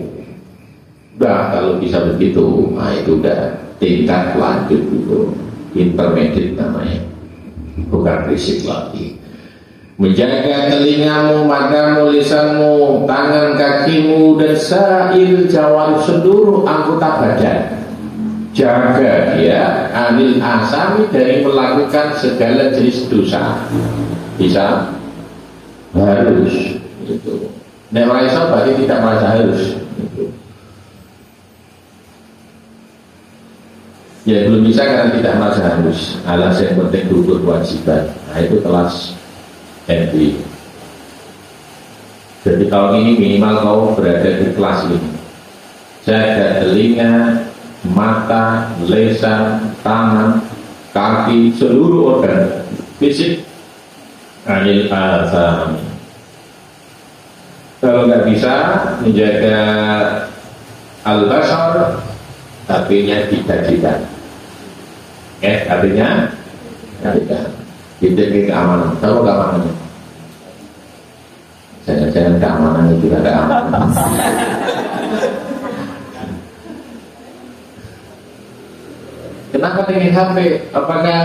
Udah, kalau bisa begitu, nah itu udah tingkat lanjut, itu intermediate namanya, bukan fisik lagi. Menjaga telingamu, matamu, lisanmu, tangan, kakimu, dan sair jawari, seluruh anggota badan. Jaga dia anil asami, dari melakukan segala jenis dosa. Bisa? Harus itu. Nek merasa berarti tidak merasa harus itu. Ya belum bisa karena tidak merasa harus. Alas yang penting duduk kewajiban. Nah itu kelas MI. Jadi tahun ini minimal kau berada di kelas ini. Jaga telinga, mata, lisan, tangan, kaki, seluruh organ fisik anil azam. Kalau nggak bisa menjaga al-basar, artinya tidak. Artinya tidak. Itu keamanan. Tahu keamanannya? Jangan-jangan keamanannya juga keamanan. Kenapa dengan HP? Apakah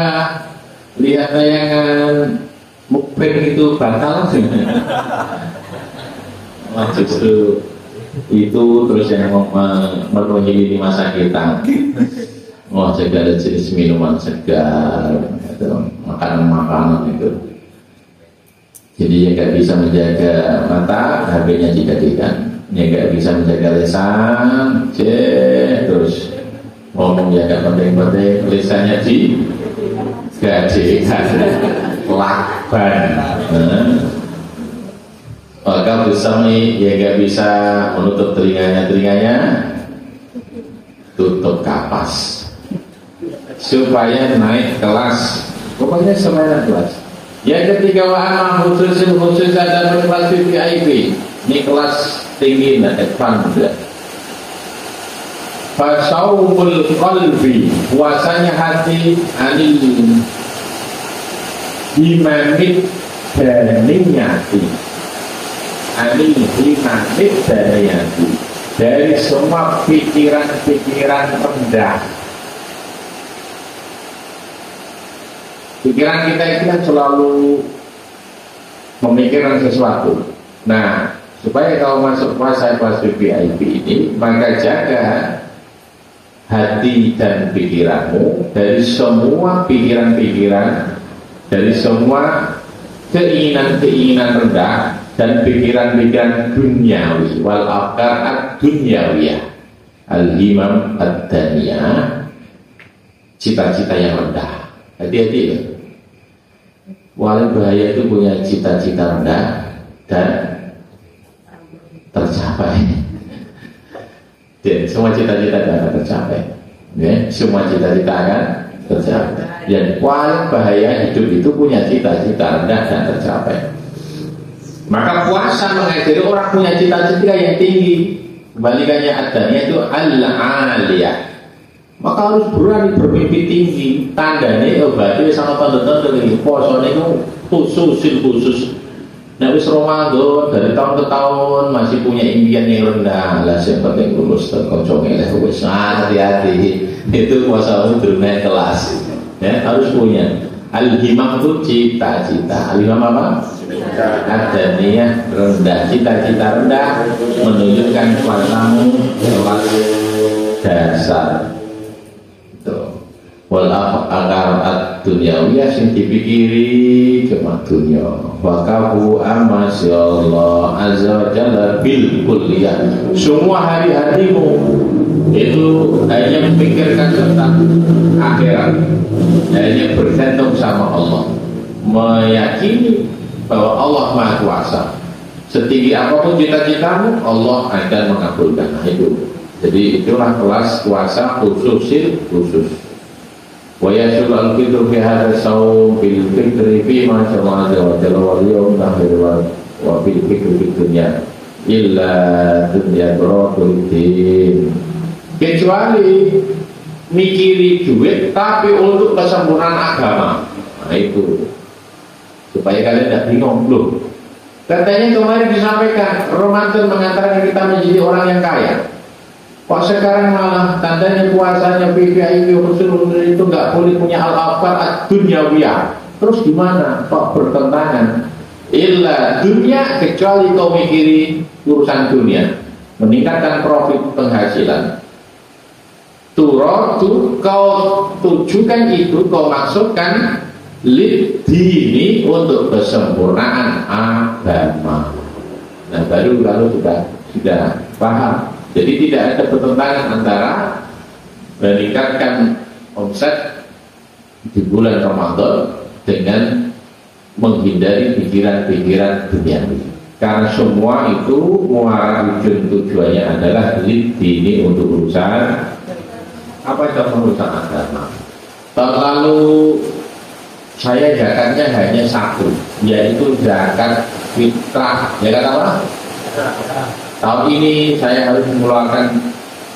lihat tayangan mukbang itu batal? Justru itu terus yang memenuhi di masa kita. Oh, segala jenis minuman segar, makanan-makanan itu. Jadi yang nggak bisa menjaga mata, HP-nya dijadikan. Yang nggak bisa menjaga lisan, terus ngomong yang nggak penting-penting, lisannya digadekan, lakban. Maka bersami yang nggak bisa menutup telinganya tutup kapas supaya naik kelas. Pokoknya supaya naik kelas. Yang ketiga wa'amah khusus ada kelas VIP. Ini kelas tinggi, advance juga. Fasaumul qalbi, puasanya hati anil himamid daniyati, anil himamid daniyati, dari semua pikiran-pikiran rendah. Pikiran kita itu kan selalu memikirkan sesuatu. Nah, supaya kau masuk puasa kelas VIP ini, maka jaga hati dan pikiranmu dari semua pikiran-pikiran, dari semua keinginan-keinginan rendah dan pikiran-pikiran duniawi, wal afkar ad-dunyawiyah, al-himam ad-daniyah, cita-cita yang rendah. Hati-hati ya. Paling bahaya itu punya cita-cita rendah dan tercapai. Dan semua cita-cita akan tercapai. Ya, semua cita-cita akan tercapai. Dan paling bahaya hidup itu punya cita-cita rendah dan tercapai. Maka puasa mengajari orang punya cita-cita yang tinggi. Kebalikannya adanya itu al-aliyah. Maka harus berani bermimpi tinggi. Tandanya berarti sama tanda-tanda ini puasanya itu khusus. Nah, wis Ramadan dari tahun ke tahun masih punya impian yang rendah. Lah yang penting lulus terkocongnya wis hati-hati. Itu puasa itu naik kelas. Ya, harus punya. Al-himam itu cita-cita. Al-himam apa? Ada niat rendah, cita-cita rendah menunjukkan puasamu kelas dasar. Wal akar ad-dunyawiyah sing dipikiri cuma dunya. Wa kafu amasyaallah azza wa jalla bil kulliyah. Semua hari-harimu itu hanya memikirkan tentang akhirat, hanya bergantung sama Allah, meyakini bahwa Allah Maha Kuasa. Setinggi apapun cita-citamu, Allah akan mengabulkan. Nah, itu. Jadi itulah kelas kuasa khusus. Wa yasul al-fitru fi hadha sawm bil fitri fi ma syara'a wa jalla wal yawm akhir wa bil fitri fi dunya illa dunya din. Kecuali mikiri duit tapi untuk kesempurnaan agama. Nah itu supaya kalian tidak bingung loh. Katanya kemarin disampaikan Ramadan mengantarkan kita menjadi orang yang kaya. Kok sekarang malah tandanya puasanya VIP khusus itu nggak boleh punya al-afkar ad-dunyawiyah. Terus gimana? Kok bertentangan? Illa dunia, kecuali kau mikiri urusan dunia, meningkatkan profit penghasilan. Turotu, kau tujukan itu, kau maksudkan lid dini untuk kesempurnaan agama. Nah baru kalau sudah paham. Jadi tidak ada pertentangan antara meningkatkan omset di bulan Ramadan dengan menghindari pikiran-pikiran duniawi. Karena semua itu muara ujung tujuannya adalah ini untuk urusan apa itu urusan agama. Tahun lalu saya zakatnya hanya satu, yaitu zakat fitrah. Zakat apa? Tahun ini saya harus mengeluarkan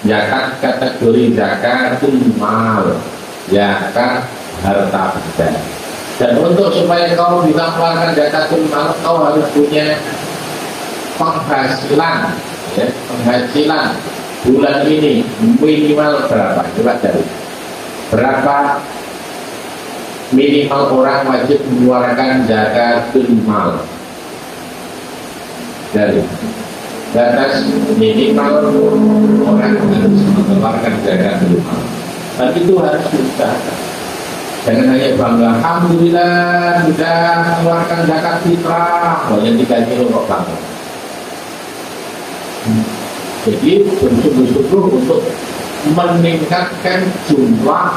zakat kategori zakatul mal, zakat harta benda. Dan untuk supaya kau bisa mengeluarkan zakatul mal, kau harus punya penghasilan, ya, penghasilan bulan ini minimal berapa? Coba cari. Berapa minimal orang wajib mengeluarkan zakatul mal? Dari batas minimal orang harus mengeluarkan zakatul mal. Dan itu harus diusahakan. Jangan hanya bangga, alhamdulillah sudah mengeluarkan zakat fitrah, banyak 3 kilo kok bangga. Jadi bersungguh-sungguh untuk meningkatkan jumlah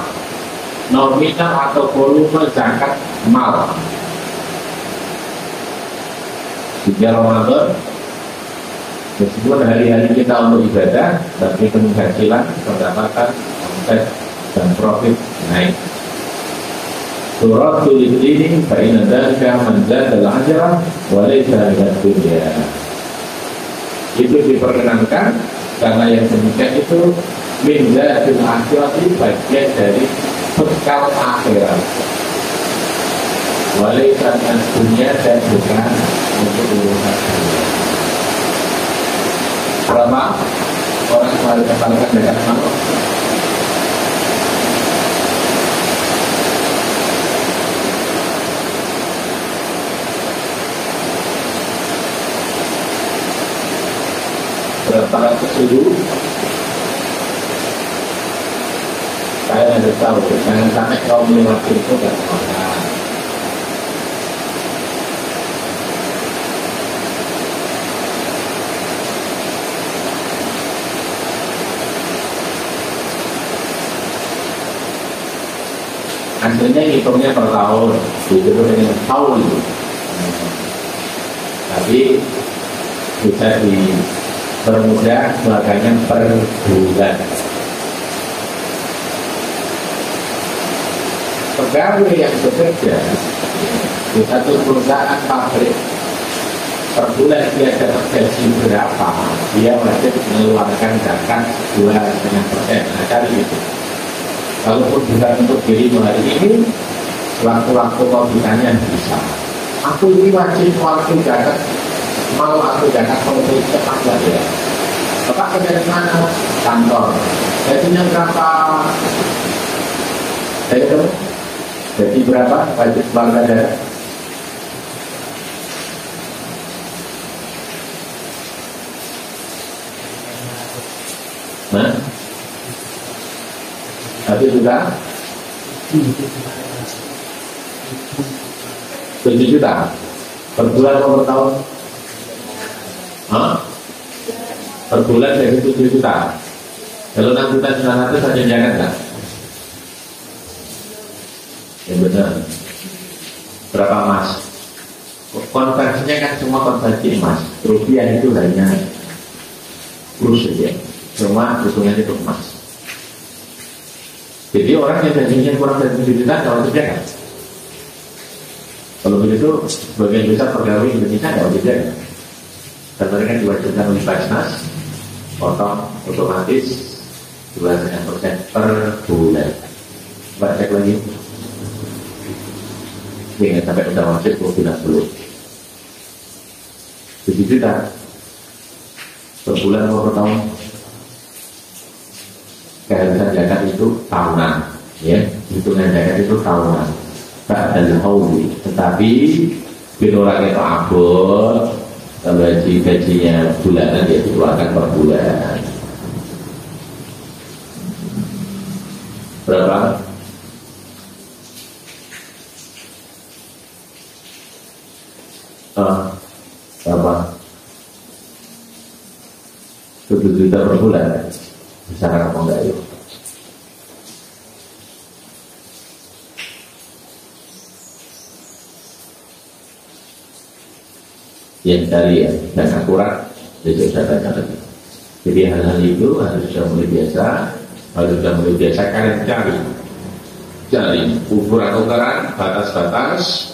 nominal atau volume zakat mal. Jika Ramadan, meskipun hari-hari kita untuk ibadah, tapi penghasilan, pendapatan, omset dan profit naik. Surat ini fa'inna dzalika man zada al-ajra wa laysa dunya. Itu diperkenankan karena yang demikian itu min zadil akhirati, bagian dari bekal akhirat. Wa laysa dunya, dan bukan untuk urusan dunia. Berapa orang selalu katakan dengan nama? Berapa ratus ribu? Saya tidak tahu. Jangan sampai kaum lewat itu dan makan. Hasilnya hitungnya per tahun, itu dengan tahun. Tapi bisa dipermudah makanya per bulan. Pegawai yang bekerja di satu perusahaan pabrik, per bulan dia dapat gaji berapa, dia wajib mengeluarkan zakat 2,5%. Nah, kali itu. Kalaupun bukan untuk dirimu hari ini, waktu-waktu kau ditanya bisa. Aku ini wajib waktu zakat, mau aku zakat kalau cepat ya. Bapak kerja di mana? Kantor. Gajinya berapa? Jadi berapa wajib keluarga darah? Nah, 1 juta? 7 juta? Per bulan atau per tahun? Hah? Per bulan dari 7 juta. Kalau 6 juta 900 ada jangan nggak? Ya benar. Berapa emas? Konversinya kan semua konversi emas. Rupiah itu hanya plus saja. Cuma hitungannya itu emas. Jadi orang yang gajinya kurang dari 7 juta nggak wajib zakat. Kalau begitu, sebagian besar pegawai Indonesia nggak wajib zakat. Dan mereka diwajibkan oleh Basnas, potong otomatis 2,5% per bulan. Coba cek lagi. Jangan sampai udah wajib tidak perlu. 7 juta per bulan atau per tahun. Keharusan zakat itu tahunan, ya, hitungan zakat itu tahunan. Tak ada hauli, tetapi bila orang itu abot, kalau gajinya bulanan dia dikeluarkan per bulan. Berapa? Berapa? 7 juta per bulan. Misalkan apa enggak yuk? Yang cari ya, dan akurat, besok saya tanya lagi. Jadi hal-hal itu harus sudah mulai biasa, kalian cari ukuran-ukuran, batas-batas,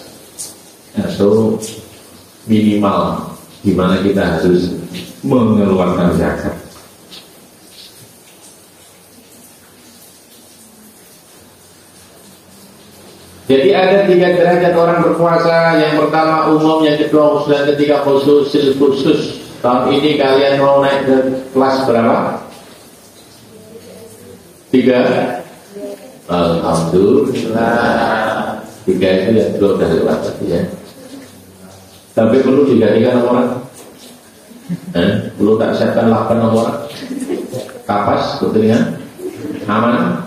atau minimal di mana kita harus mengeluarkan zakat. Jadi ada 3 derajat orang berpuasa. Yang pertama umum, yang kedua khusus, dan ketiga khusus. Tahun ini kalian mau naik ke kelas berapa? 3. Alhamdulillah. 3 itu yang belum dari kelas ya. Tapi perlu digantikan nomor. Perlu tak siapkan 8 nomor. Kapas, kepentingan, aman.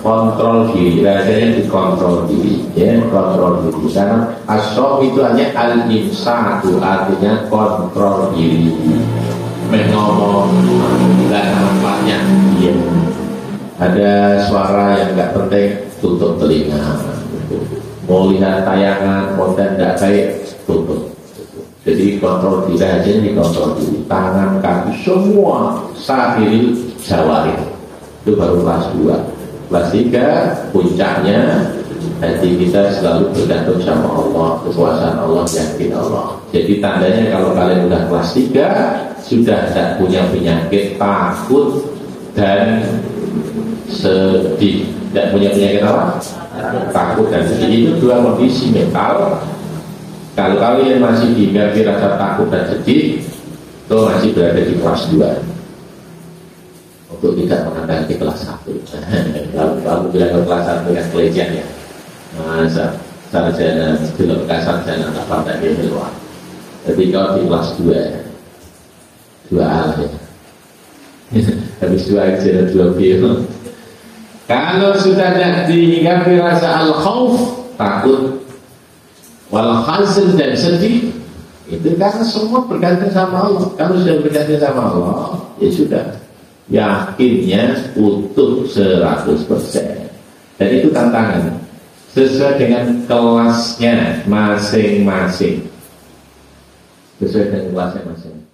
kontrol diri, rasanya dikontrol diri, ya, kontrol diri. Karena asyok itu hanya al-imsadu, artinya kontrol diri. Ngomong nggak nampaknya, iya. Ada suara yang nggak penting, tutup telinga. Mau lihat tayangan konten nggak baik, tutup. Jadi kontrol diri aja, dikontrol diri. Tangan, kaki, semua sahil jawari. Itu baru kelas 2. Kelas 3 puncaknya hati kita selalu bergantung sama Allah, kekuasaan Allah, yakin Allah. Jadi tandanya kalau kalian udah kelas 3 sudah tidak punya penyakit takut dan sedih. Tidak punya penyakit apa? Takut dan sedih. Itu 2 kondisi mental. Kalau kalian masih dihinggapi rasa takut dan sedih, itu masih berada di kelas 2. Untuk tidak menghadapi kelas 1. Kalau bilang ke kelas 1 yang pelecehan ya, masa sarjana belum kasar sarjana tak pada dia keluar. Tapi kalau di kelas 2 A ya. Habis 2 X dan 2 B. Kalau sudah tidak dihinggapi rasa al-khawf, takut, wal hazan dan sedih, itu karena semua bergantung sama Allah. Kalau sudah bergantung sama Allah, ya sudah. Yakinnya utuh 100%. Dan itu tantangan sesuai dengan kelasnya masing-masing. Sesuai dengan kelasnya masing-masing.